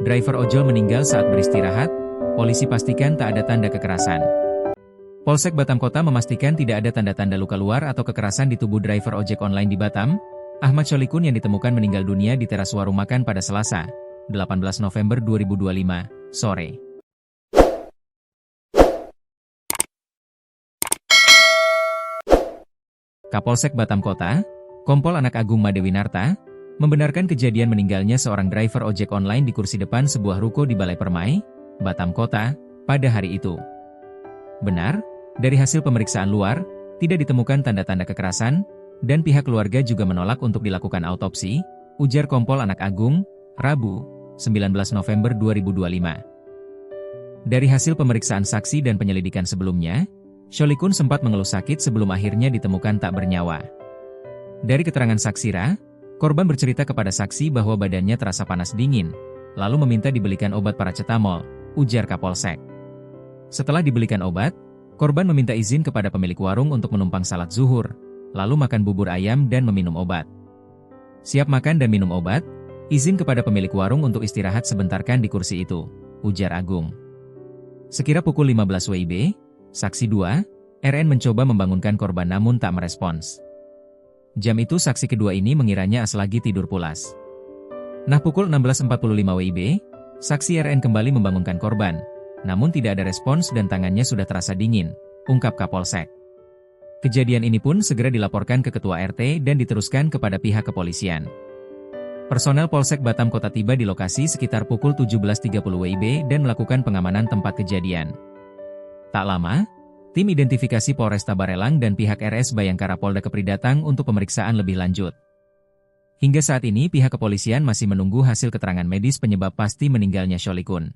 Driver ojol meninggal saat beristirahat, polisi pastikan tak ada tanda kekerasan. Polsek Batam Kota memastikan tidak ada tanda-tanda luka luar atau kekerasan di tubuh driver ojek online di Batam, Ahmad Sholihkun yang ditemukan meninggal dunia di teras warung makan pada Selasa, 18 November 2025, sore. Kapolsek Batam Kota, Kompol Anak Agung Madewinarta, membenarkan kejadian meninggalnya seorang driver ojek online di kursi depan sebuah ruko di Balai Permai, Batam Kota, pada hari itu. Benar, dari hasil pemeriksaan luar, tidak ditemukan tanda-tanda kekerasan, dan pihak keluarga juga menolak untuk dilakukan autopsi, ujar Kompol Anak Agung, Rabu, 19 November 2025. Dari hasil pemeriksaan saksi dan penyelidikan sebelumnya, Sholihkun sempat mengeluh sakit sebelum akhirnya ditemukan tak bernyawa. Dari keterangan saksi Ra, korban bercerita kepada saksi bahwa badannya terasa panas dingin, lalu meminta dibelikan obat paracetamol, ujar Kapolsek. Setelah dibelikan obat, korban meminta izin kepada pemilik warung untuk menumpang salat zuhur, lalu makan bubur ayam dan meminum obat. Siap makan dan minum obat, izin kepada pemilik warung untuk istirahat sebentarkan di kursi itu, ujar Agung. Sekira pukul 15 WIB, saksi 2, RN mencoba membangunkan korban namun tak merespons. Jam itu saksi kedua ini mengiranya lagi tidur pulas. Nah pukul 16.45 WIB, saksi RN kembali membangunkan korban, namun tidak ada respons dan tangannya sudah terasa dingin, ungkap Kapolsek. Kejadian ini pun segera dilaporkan ke Ketua RT dan diteruskan kepada pihak kepolisian. Personel Polsek Batam Kota tiba di lokasi sekitar pukul 17.30 WIB dan melakukan pengamanan tempat kejadian. Tak lama, tim identifikasi Polresta Barelang dan pihak RS Bayangkara Polda Kepri datang untuk pemeriksaan lebih lanjut. Hingga saat ini pihak kepolisian masih menunggu hasil keterangan medis penyebab pasti meninggalnya Sholihkun.